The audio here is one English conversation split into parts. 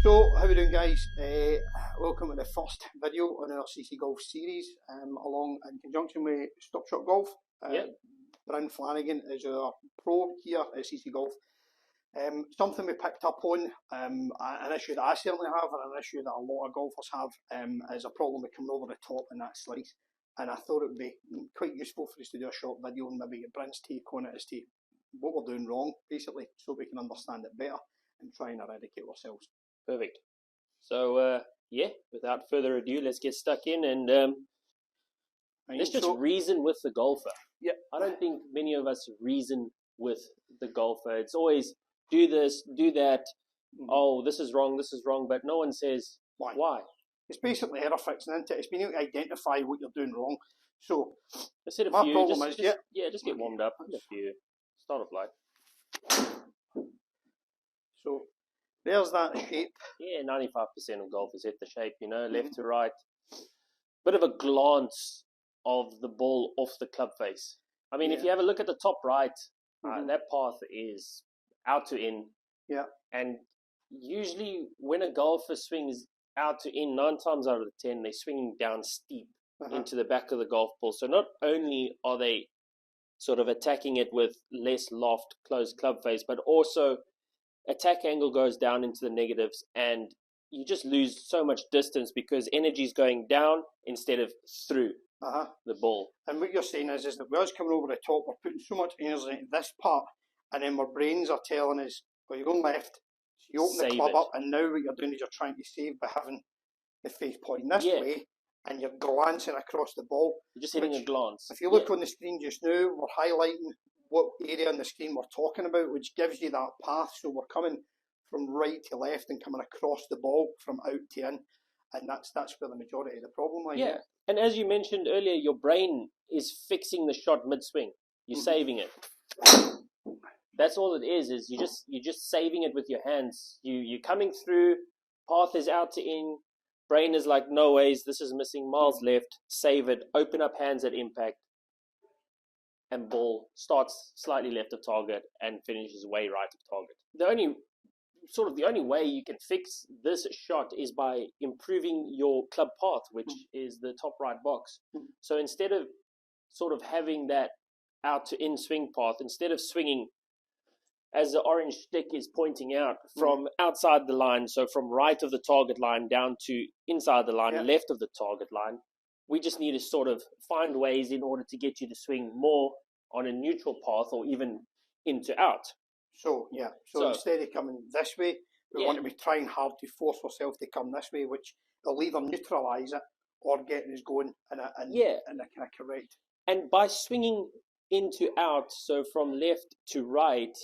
So, how we doing, guys? Welcome to the first video on our CC Golf series, along in conjunction with Stop Shot Golf. Bryn Flanagan is our pro here at CC Golf. Something we picked up on, an issue that I certainly have, and an issue that a lot of golfers have, is a problem with coming over the top in that slice. And I thought it would be quite useful for us to do a short video and maybe get Bryn's take on it as to what we're doing wrong, basically, so we can understand it better and try and eradicate ourselves. Perfect. So, without further ado, let's get stuck in and let's just reason with the golfer. Yeah. I don't think many of us reason with the golfer. It's always do this, do that. Oh, this is wrong, but no one says why. It's basically error fixing, isn't it? It's being able to identify what you're doing wrong. So, my problem is just get warmed up. A few start off light. So, there's that shape. Yeah, 95% of golfers hit the shape, left to right. Bit of a glance of the ball off the club face. I mean, if you have a look at the top right, that path is out to in. Yeah. And usually when a golfer swings out to in, 9 times out of the 10, they're swinging down steep into the back of the golf ball. So not only are they sort of attacking it with less loft, closed club face, but also attack angle goes down into the negatives, and you just lose so much distance because energy is going down instead of through the ball. And what you're saying is that we're coming over the top, we're putting so much energy into this part, and then our brains are telling us, well, you're going left, so you open the club up, and now what you're doing is you're trying to save by having the face pointing this way, and you're glancing across the ball. You're just hitting a glance. If you look on the screen just now, we're highlighting what area on the screen we're talking about, which gives you that path. So we're coming from right to left and coming across the ball from out to in, and that's where the majority of the problem lies. Yeah, and as you mentioned earlier, your brain is fixing the shot mid-swing. You're saving it. That's all it is you're just saving it with your hands. You're coming through, path is out to in, brain is like, no ways, this is missing, miles left, save it, open up hands at impact, and ball starts slightly left of target and finishes way right of target. The only way you can fix this shot is by improving your club path, which is the top right box. So instead of sort of having that out to in swing path, instead of swinging as the orange stick is pointing out from outside the line, so from right of the target line down to inside the line, left of the target line, we just need to sort of find ways in order to get you to swing more on a neutral path or even into out. So instead of coming this way, we want to be trying hard to force ourselves to come this way, which will either neutralise it or get us going in a kind of correct. And by swinging into out, so from left to right,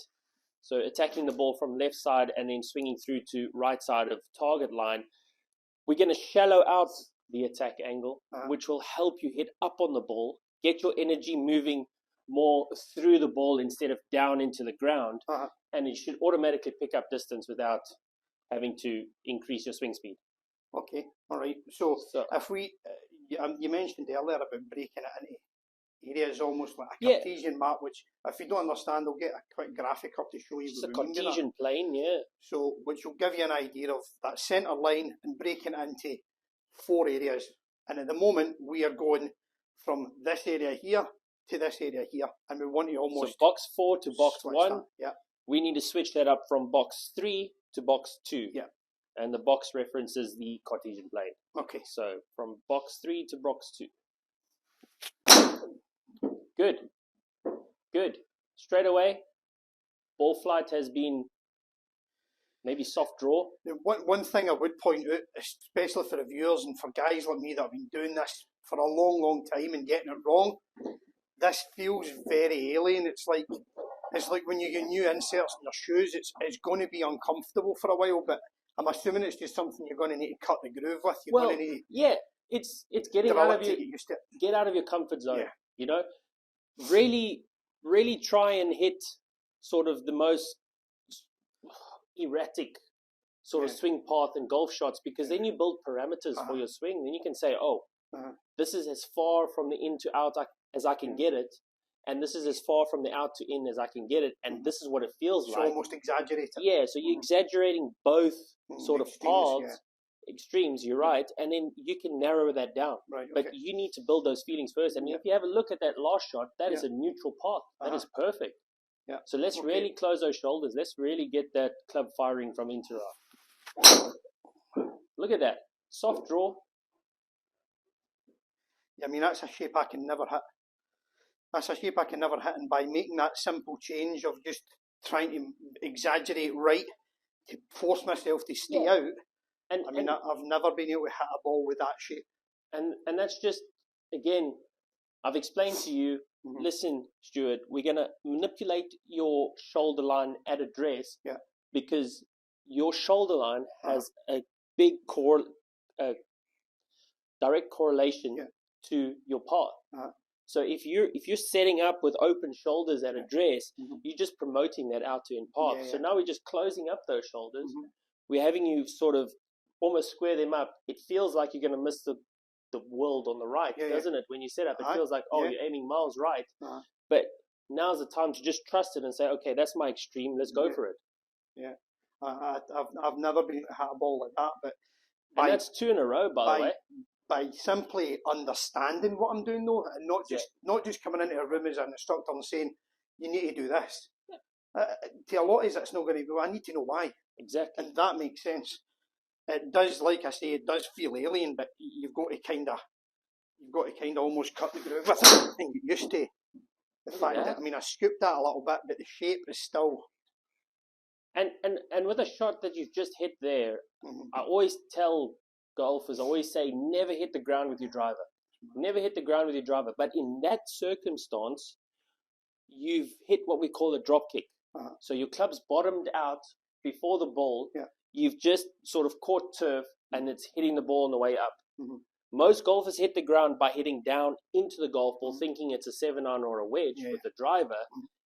so attacking the ball from left side and then swinging through to right side of target line, we're going to shallow out the attack angle, which will help you hit up on the ball, get your energy moving more through the ball instead of down into the ground, and it should automatically pick up distance without having to increase your swing speed. Okay, all right. So if we, you mentioned earlier about breaking it into areas almost like a Cartesian map, which if you don't understand, I'll get a quick graphic up to show you. It's a Cartesian plane, So, which will give you an idea of that centre line and breaking it into 4 areas. And at the moment, we are going from this area here to this area here, and we want to almost... So box 4 to box 1, yeah. We need to switch that up from box 3 to box 2. Yeah. And the box references the Cartesian plane. Okay. So from box 3 to box 2. Good. Straight away, ball flight has been maybe soft draw. One thing I would point out, especially for the viewers and for guys like me that have been doing this for a long time and getting it wrong, this feels very alien. It's like when you get new inserts in your shoes, it's going to be uncomfortable for a while, but I'm assuming it's just something you're going to need to cut the groove with. Going to need it's getting get out of your comfort zone. Yeah. Really try and hit sort of the most erratic sort of swing path and golf shots, because then you build parameters for your swing. Then you can say, this is as far from the in to out as I can get it, and this is as far from the out to in as I can get it, and this is what it feels It's like. almost exaggerated. Yeah, so you're exaggerating both sort of Extremes, paths, extremes, you're right, and then you can narrow that down. Right, But okay. you need to build those feelings first. I mean, if you have a look at that last shot, that is a neutral path. That is perfect. Yeah. So let's really close those shoulders. Let's really get that club firing from Intera. Look at that. Soft draw. I mean, that's a shape I can never hit. That's a shape I can never hit, and by making that simple change of just trying to exaggerate right to force myself to stay out, And I mean, I've never been able to hit a ball with that shape. And that's just, again, I've explained to you, listen, Stuart, we're going to manipulate your shoulder line at address because your shoulder line has a big direct correlation to your path. So if you're setting up with open shoulders at address, you're just promoting that out to in path. So now we're just closing up those shoulders. We're having you sort of almost square them up. It feels like you're going to miss the world on the right, doesn't it? When you set up, it feels like, you're aiming miles right. But now's the time to just trust it and say, okay, that's my extreme. Let's go for it. Yeah, I've never been able to hit a ball like that. But and that's 2 in a row, by the way. By simply understanding what I'm doing, though, and not just coming into a room as an instructor and saying, you need to do this. To a lot of us, it's not going to go. I need to know why. Exactly. And that makes sense. It does, like I say, it does feel alien, but you've got to kind of almost cut the groove with it and get used to the fact that, I mean, I scooped that a little bit, but the shape is still. And with a shot that you've just hit there, I always tell golfers, I always say, never hit the ground with your driver. Never hit the ground with your driver. But in that circumstance, you've hit what we call a drop kick. So your club's bottomed out before the ball. You've just sort of caught turf and it's hitting the ball on the way up. Most golfers hit the ground by hitting down into the golf ball, thinking it's a 7-iron or a wedge with the driver.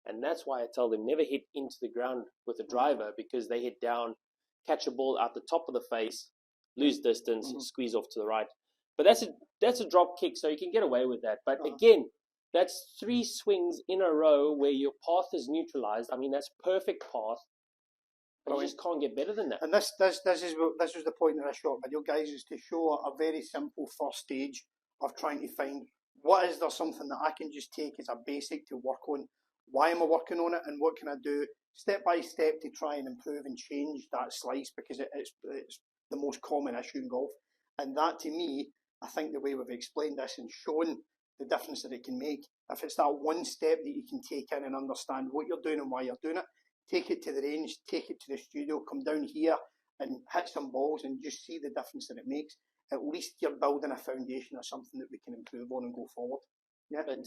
And that's why I tell them never hit into the ground with a driver, because they hit down, catch a ball out the top of the face, lose distance, squeeze off to the right. But that's a drop kick, so you can get away with that. But again, that's 3 swings in a row where your path is neutralized. I mean, that's perfect path. But you just can't get better than that. And this was the point of this short video, guys, is to show a very simple first stage of trying to find what is there something that I can just take as a basic to work on. Why am I working on it, and what can I do step by step to try and improve and change that slice, because it's the most common issue in golf. And that, to me, I think the way we've explained this and shown the difference that it can make, if it's that one step that you can take in and understand what you're doing and why you're doing it, take it to the range, take it to the studio, come down here and hit some balls and just see the difference that it makes. At least you're building a foundation or something that we can improve on and go forward. Yeah. But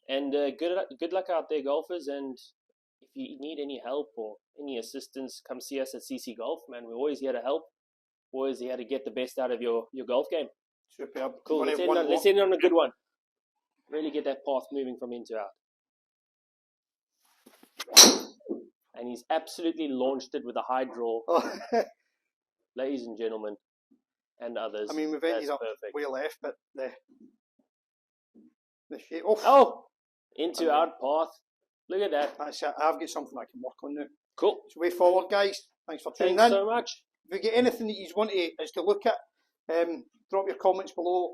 and good luck out there, golfers. And if you need any help or any assistance, come see us at CC Golf, man. We're always here to help. Always here to get the best out of your golf game. Superb. Cool. Let's end on a good one. Really get that path moving from in to out. And he's absolutely launched it with a high draw. Ladies and gentlemen, and others. I mean, we've ended up way left, but the shape. Into out path. Look at that. That's it. I've got something I can work on now. Cool. So way forward, guys. Thanks for tuning in. Thanks so much. If you get anything that you want us to look at, drop your comments below.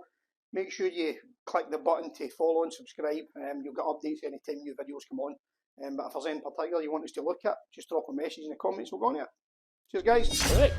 Make sure you click the button to follow and subscribe. You'll get updates anytime new videos come on. But if there's anything particular you want us to look at, just drop a message in the comments. We'll go on it. Cheers, guys. Perfect.